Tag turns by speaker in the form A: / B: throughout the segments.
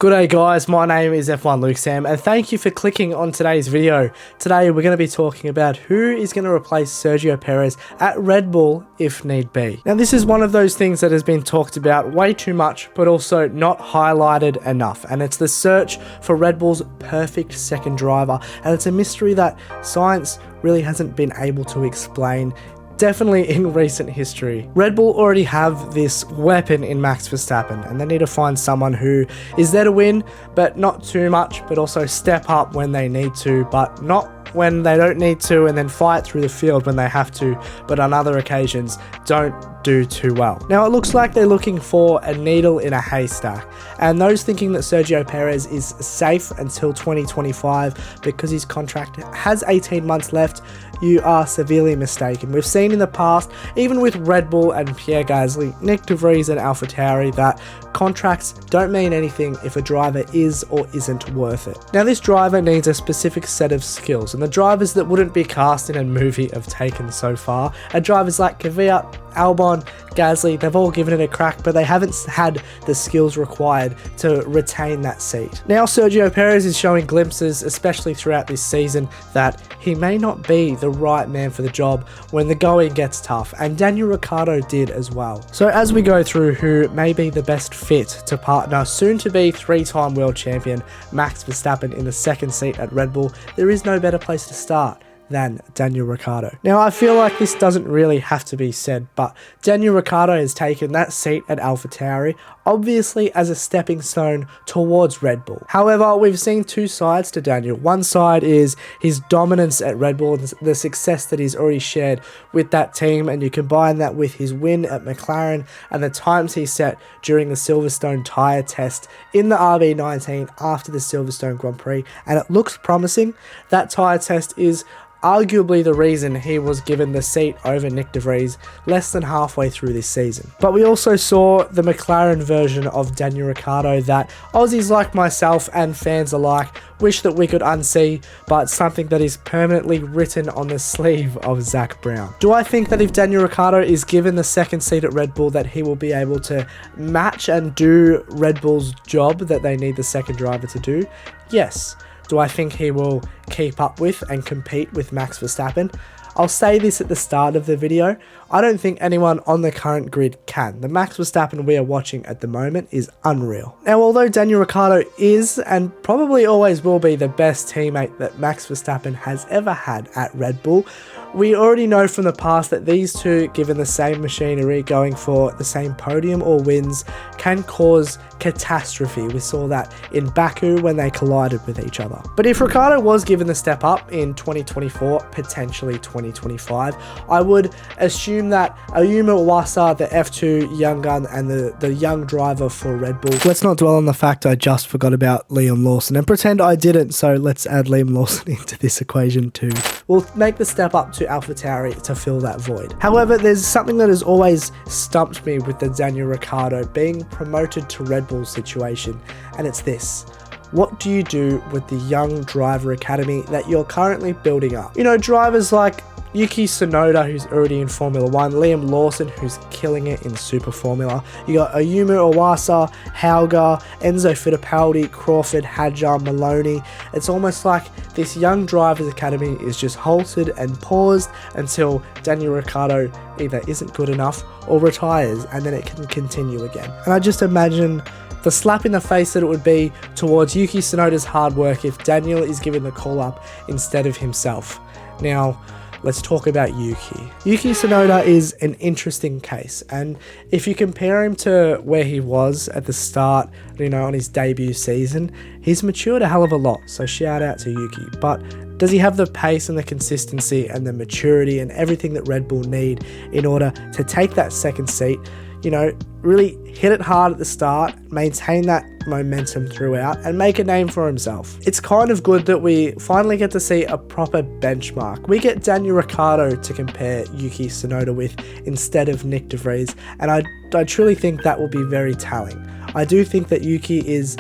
A: G'day guys, my name is F1 Luke Sam and thank you for clicking on today's video. Today we're going to be talking about who is going to replace Sergio Perez at Red Bull if need be. Now this is one of those things that has been talked about way too much but also not highlighted enough, and it's the search for Red Bull's perfect second driver, and it's a mystery that science really hasn't been able to explain. Definitely in recent history. Red Bull already have this weapon in Max Verstappen, and they need to find someone who is there to win, but not too much, but also step up when they need to, but not when they don't need to, and then fight through the field when they have to, but on other occasions don't do too well. Now it looks like they're looking for a needle in a haystack, and those thinking that Sergio Perez is safe until 2025 because his contract has 18 months left, you are severely mistaken. We've seen in the past, even with Red Bull and Pierre Gasly, Nick de Vries and AlphaTauri, that contracts don't mean anything if a driver is or isn't worth it. Now this driver needs a specific set of skills, and the drivers that wouldn't be cast in a movie have taken so far are drivers like Kvyat, Albon, Gasly. They've all given it a crack, but they haven't had the skills required to retain that seat. Now Sergio Perez is showing glimpses, especially throughout this season, that he may not be the right man for the job when the going gets tough, and Daniel Ricciardo did as well. So as we go through who may be the best fit to partner soon-to-be three-time world champion Max Verstappen in the second seat at Red Bull, there is no better place to start than Daniel Ricciardo. Now I feel like this doesn't really have to be said, but Daniel Ricciardo has taken that seat at AlphaTauri obviously as a stepping stone towards Red Bull. However, we've seen two sides to Daniel. One side is his dominance at Red Bull and the success that he's already shared with that team, and you combine that with his win at McLaren and the times he set during the Silverstone tyre test in the RB19 after the Silverstone Grand Prix, and it looks promising. That tyre test is arguably the reason he was given the seat over Nick de Vries less than halfway through this season. But we also saw the McLaren version of Daniel Ricciardo that Aussies like myself and fans alike wish that we could unsee, but something that is permanently written on the sleeve of Zach Brown. Do I think that if Daniel Ricciardo is given the second seat at Red Bull that he will be able to match and do Red Bull's job that they need the second driver to do? Yes. Do I think he will keep up with and compete with Max Verstappen? I'll say this at the start of the video, I don't think anyone on the current grid can. The Max Verstappen we are watching at the moment is unreal. Now although Daniel Ricciardo is and probably always will be the best teammate that Max Verstappen has ever had at Red Bull, we already know from the past that these two, given the same machinery going for the same podium or wins, can cause catastrophe. We saw that in Baku when they collided with each other. But if Ricciardo was given the step up in 2024, potentially 2025, I would assume that Ayumu Iwasa, the F2 young gun and the young driver for Red Bull. Let's not dwell on the fact I just forgot about Liam Lawson and pretend I didn't, so let's add Liam Lawson into this equation too. We'll make the step up to AlphaTauri to fill that void. However, there's something that has always stumped me with the Daniel Ricciardo being promoted to Red Bull situation, and it's this. What do you do with the young driver academy that you're currently building up? You know, drivers like Yuki Sonoda, who's already in Formula 1, Liam Lawson, who's killing it in Super Formula. You got Ayumu Iwasa, Hauger, Enzo Fittipaldi, Crawford, Hadjar, Maloney. It's almost like this young drivers academy is just halted and paused until Daniel Ricciardo either isn't good enough or retires, and then it can continue again. And I just imagine the slap in the face that it would be towards Yuki Tsunoda's hard work if Daniel is given the call up instead of himself. Now, let's talk about Yuki. Yuki Sonoda is an interesting case, and if you compare him to where he was at the start, you know, on his debut season, he's matured a hell of a lot, so shout out to Yuki. But does he have the pace and the consistency and the maturity and everything that Red Bull need in order to take that second seat? You know, really hit it hard at the start, maintain that momentum throughout, and make a name for himself. It's kind of good that we finally get to see a proper benchmark. We get Daniel Ricciardo to compare Yuki Tsunoda with instead of Nick de Vries, and I truly think that will be very telling. I do think that Yuki is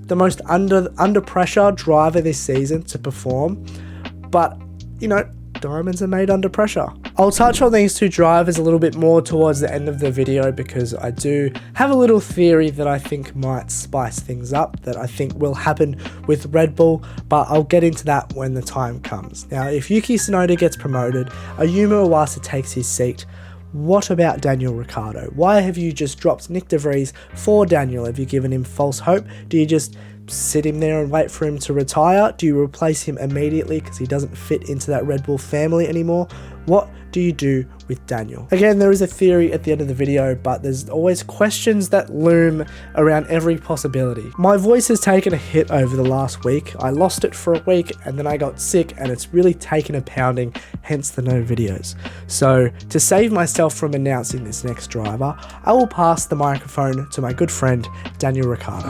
A: the most under pressure driver this season to perform, but, you know, diamonds are made under pressure. I'll touch on these two drivers a little bit more towards the end of the video because I do have a little theory that I think might spice things up, that I think will happen with Red Bull, but I'll get into that when the time comes. Now, if Yuki Sonoda gets promoted, Ayumu Iwasa takes his seat, what about Daniel Ricciardo? Why have you just dropped Nick de Vries for Daniel? Have you given him false hope? Do you just sit him there and wait for him to retire? Do you replace him immediately because he doesn't fit into that Red Bull family anymore? What do you do with Daniel? Again, there is a theory at the end of the video, but there's always questions that loom around every possibility. My voice has taken a hit over the last week. I lost it for a week and then I got sick and it's really taken a pounding, hence the no videos. So to save myself from announcing this next driver, I will pass the microphone to my good friend, Daniel Ricciardo.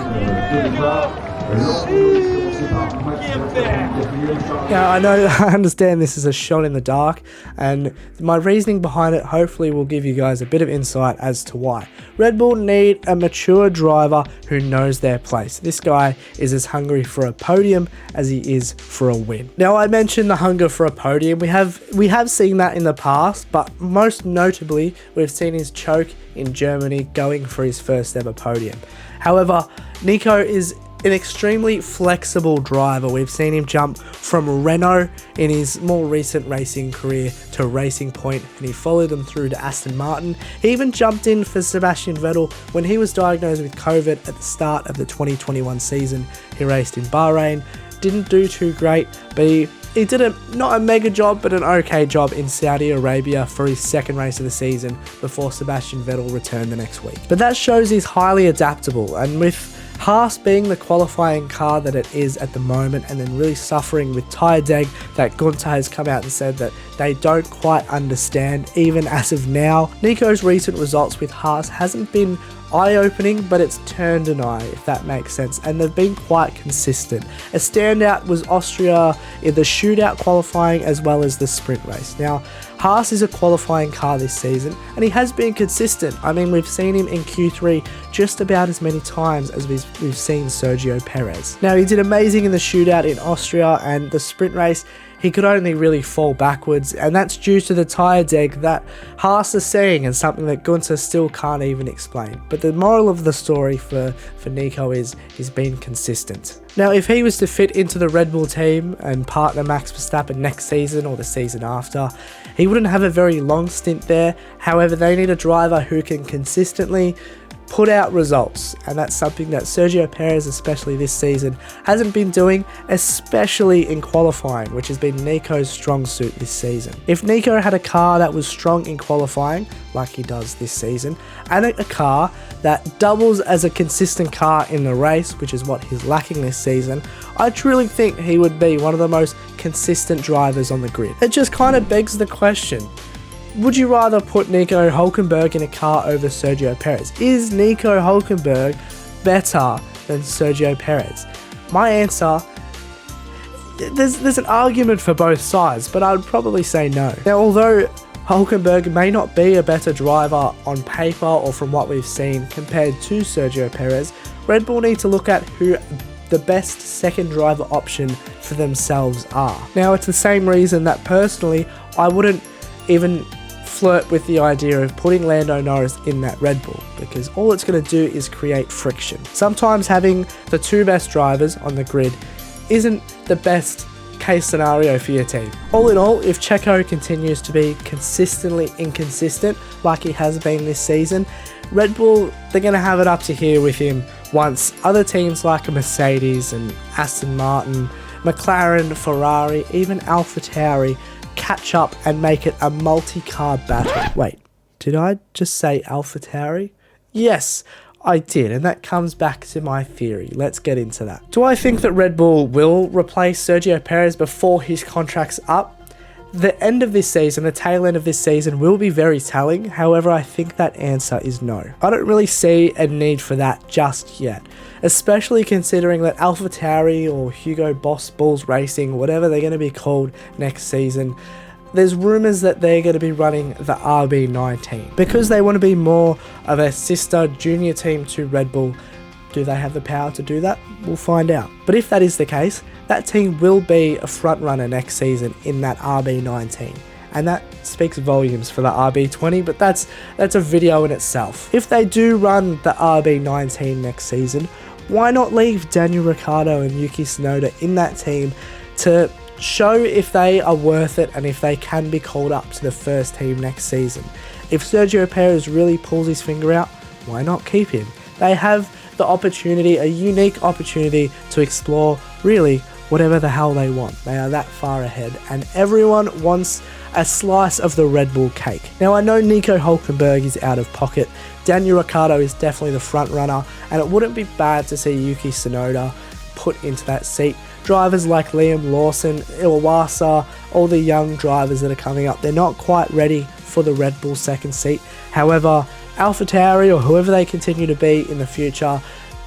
A: Now, I know, I understand this is a shot in the dark, and my reasoning behind it hopefully will give you guys a bit of insight as to why. Red Bull need a mature driver who knows their place. This guy is as hungry for a podium as he is for a win. Now, I mentioned the hunger for a podium. We have seen that in the past, but most notably, we've seen his choke in Germany going for his first ever podium. However, Nico is an extremely flexible driver. We've seen him jump from Renault in his more recent racing career to Racing Point, and he followed them through to Aston Martin. He even jumped in for Sebastian Vettel when he was diagnosed with COVID at the start of the 2021 season. He raced in Bahrain, didn't do too great, but he did not a mega job, but an okay job in Saudi Arabia for his second race of the season before Sebastian Vettel returned the next week. But that shows he's highly adaptable, and with Haas being the qualifying car that it is at the moment, and then really suffering with tyre deg that Gunter has come out and said that they don't quite understand even as of now. Nico's recent results with Haas hasn't been eye-opening, but it's turned an eye, if that makes sense, and they've been quite consistent. A standout was Austria in the shootout qualifying as well as the sprint race. Now, Haas is a qualifying car this season, and he has been consistent. I mean, we've seen him in Q3 just about as many times as we've seen Sergio Perez. Now, he did amazing in the shootout in Austria, and the sprint race, he could only really fall backwards, and that's due to the tyre deg that Haas is seeing, and something that Gunter still can't even explain. But the moral of the story for Nico is he's been consistent. Now, if he was to fit into the Red Bull team and partner Max Verstappen next season or the season after, he wouldn't have a very long stint there. However, they need a driver who can consistently put out results, and that's something that Sergio Perez, especially this season, hasn't been doing, especially in qualifying, which has been Nico's strong suit this season. If Nico had a car that was strong in qualifying, like he does this season, and a car that doubles as a consistent car in the race, which is what he's lacking this season, I truly think he would be one of the most consistent drivers on the grid. It just kind of begs the question, would you rather put Nico Hulkenberg in a car over Sergio Perez? Is Nico Hulkenberg better than Sergio Perez? My answer, there's an argument for both sides, but I would probably say no. Now, although Hulkenberg may not be a better driver on paper or from what we've seen compared to Sergio Perez, Red Bull need to look at who the best second driver option for themselves are. Now, it's the same reason that personally I wouldn't even flirt with the idea of putting Lando Norris in that Red Bull, because all it's going to do is create friction. Sometimes having the two best drivers on the grid isn't the best case scenario for your team. All in all, if Checo continues to be consistently inconsistent like he has been this season, Red Bull, they're going to have it up to here with him once other teams like Mercedes and Aston Martin, McLaren, Ferrari, even AlphaTauri catch up and make it a multi-car battle. Wait, did I just say AlphaTauri? Yes, I did, and that comes back to my theory. Let's get into that. Do I think that Red Bull will replace Sergio Perez before his contract's up? The end of this season, the tail end of this season, will be very telling. However, I think that answer is no. I don't really see a need for that just yet, especially considering that AlphaTauri or Hugo Boss Bulls Racing, whatever they're going to be called next season, there's rumours that they're going to be running the RB19 because they want to be more of a sister junior team to Red Bull. Do they have the power to do that? We'll find out. But if that is the case, that team will be a front runner next season in that RB19. and that speaks volumes for the RB20, but that's a video in itself. If they do run the RB19 next season, why not leave Daniel Ricciardo and Yuki Sonoda in that team to show if they are worth it and if they can be called up to the first team next season? If Sergio Perez really pulls his finger out, why not keep him? They have the opportunity, a unique opportunity to explore really whatever the hell they want. They are that far ahead, and everyone wants a slice of the Red Bull cake. Now, I know Nico Hulkenberg is out of pocket. Daniel Ricciardo is definitely the front runner, and it wouldn't be bad to see Yuki Sonoda put into that seat. Drivers like Liam Lawson, Iwasa, all the young drivers that are coming up, they're not quite ready for the Red Bull second seat. However, AlphaTauri or whoever they continue to be in the future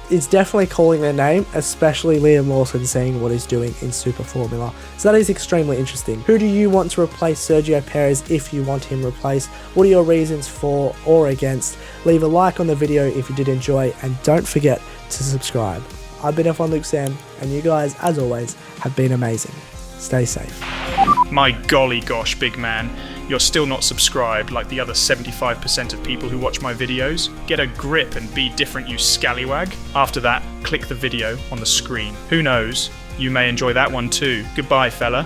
A: is definitely calling their name, especially Liam Lawson seeing what he's doing in Super Formula. So that is extremely interesting. Who do you want to replace Sergio Perez if you want him replaced? What are your reasons for or against? Leave a like on the video if you did enjoy, and don't forget to subscribe. I've been F1 Luke Sam, and you guys, as always, have been amazing. Stay safe.
B: My golly gosh, big man. You're still not subscribed like the other 75% of people who watch my videos? Get a grip and be different, you scallywag. After that, click the video on the screen. Who knows? You may enjoy that one too. Goodbye, fella.